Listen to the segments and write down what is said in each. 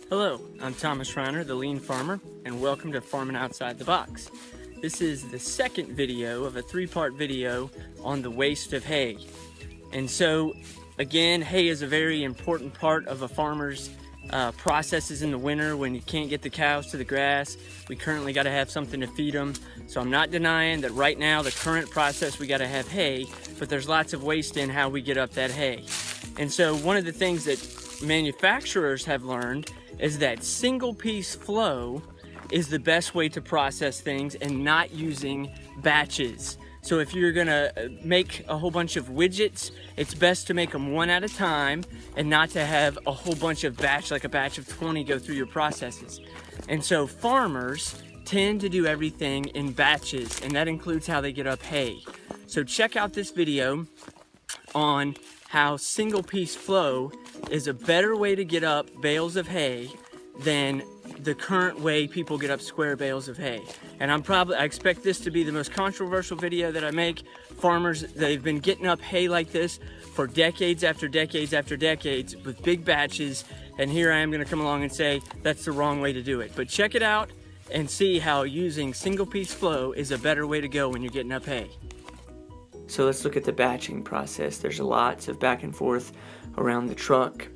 Hello, I'm Thomas Reiner, the Lean Farmer, and welcome to Farming Outside the Box. This is the second video of a three-part video on the waste of hay. And so, again, hay is a very important part of a farmer's processes in the winter when you can't get the cows to the grass. We currently got to have something to feed them. So I'm not denying that right now, the current process, we got to have hay, but there's lots of waste in how we get up that hay. And so one of the things that manufacturers have learned is that single piece flow is the best way to process things and not using batches. So if you're gonna make a whole bunch of widgets, it's best to make them one at a time and not to have a whole bunch of batch, like a batch of 20 go through your processes. And so farmers tend to do everything in batches, and that includes how they get up hay. So check out this video on how single piece flow is a better way to get up bales of hay than the current way people get up square bales of hay. And I expect this to be the most controversial video that I make. Farmers, they've been getting up hay like this for decades after decades after decades with big batches, and here I am gonna come along and say that's the wrong way to do it. But check it out and see how using single piece flow is a better way to go when you're getting up hay. So let's look at the batching process. There's lots of back and forth around the truck,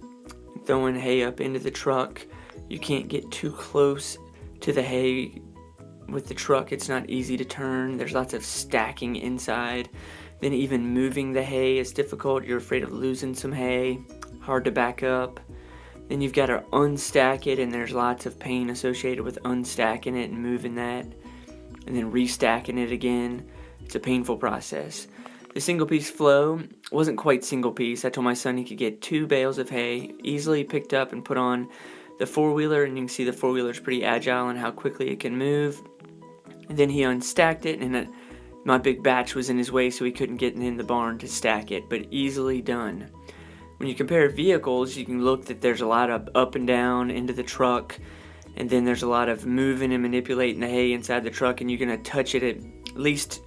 throwing hay up into the truck. You can't get too close to the hay with the truck. It's not easy to turn. There's lots of stacking inside. Then even moving the hay is difficult. You're afraid of losing some hay. Hard to back up. Then you've got to unstack it, and there's lots of pain associated with unstacking it and moving that, and then restacking it again. It's a painful process. The single piece flow wasn't quite single piece. I told my son he could get 2 bales of hay easily picked up and put on the four-wheeler, and you can see the four-wheeler is pretty agile and how quickly it can move. And then he unstacked it, and my big batch was in his way, so he couldn't get in the barn to stack it, but easily done. When you compare vehicles, you can look that there's a lot of up and down into the truck, and then there's a lot of moving and manipulating the hay inside the truck, and you're going to touch it at least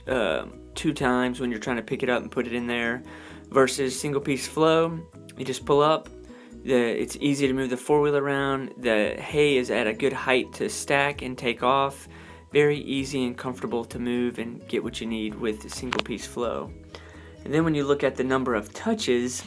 2 times when you're trying to pick it up and put it in there. Versus single piece flow, you just pull up. It's easy to move the four-wheeler around. The hay is at a good height to stack and take off. Very easy and comfortable to move and get what you need with the single piece flow. And then when you look at the number of touches,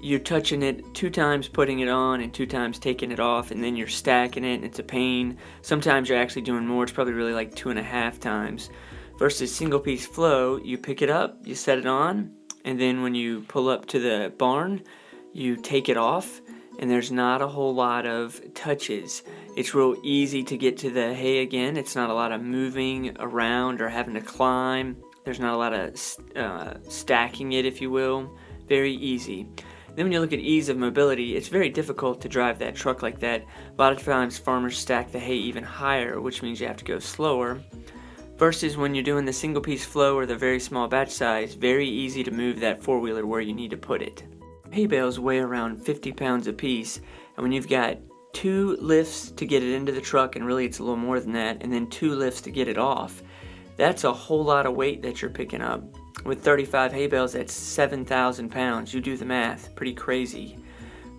you're touching it 2 times, putting it on, and 2 times taking it off, and then you're stacking it, and it's a pain. Sometimes you're actually doing more. It's probably really like 2.5 times. Versus single piece flow, you pick it up, you set it on, and then when you pull up to the barn, you take it off, and there's not a whole lot of touches. It's real easy to get to the hay again. It's not a lot of moving around or having to climb. There's not a lot of stacking it, if you will. Very easy. Then when you look at ease of mobility, it's very difficult to drive that truck like that. A lot of times farmers stack the hay even higher, which means you have to go slower. Versus when you're doing the single piece flow or the very small batch size, very easy to move that four-wheeler where you need to put it. Hay bales weigh around 50 pounds a piece, and when you've got 2 lifts to get it into the truck, and really it's a little more than that, and then 2 lifts to get it off, that's a whole lot of weight that you're picking up. With 35 hay bales, that's 7,000 pounds. You do the math, pretty crazy.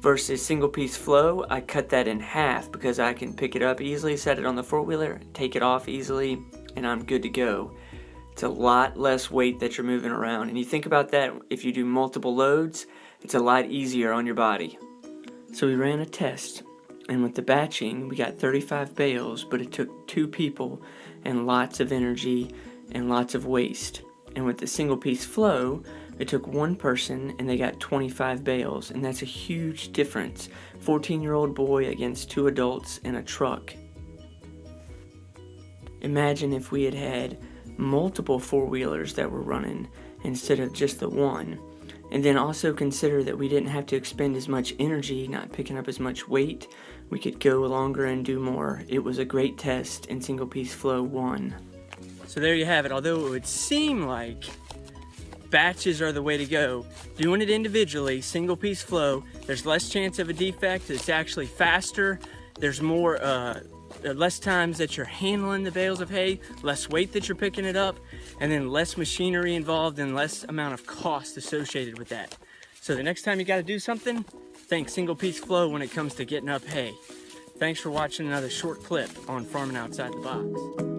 Versus single piece flow, I cut that in half because I can pick it up easily, set it on the four-wheeler, take it off easily, and I'm good to go. It's a lot less weight that you're moving around. And you think about that, if you do multiple loads, it's a lot easier on your body. So we ran a test, and with the batching, we got 35 bales, but it took 2 people and lots of energy and lots of waste. And with the single piece flow, it took 1 person and they got 25 bales, and that's a huge difference. 14-year-old boy against 2 adults in a truck. Imagine if we had multiple four-wheelers that were running instead of just the one. And then also consider that we didn't have to expend as much energy, not picking up as much weight. We could go longer and do more. It was a great test, and single piece flow won. So there you have it. Although it would seem like batches are the way to go, doing it individually, single piece flow, there's less chance of a defect. It's actually faster. There's more less times that you're handling the bales of hay, less weight that you're picking it up, and then less machinery involved and less amount of cost associated with that. So the next time you got to do something, think single piece flow when it comes to getting up hay. Thanks for watching another short clip on farming outside the box.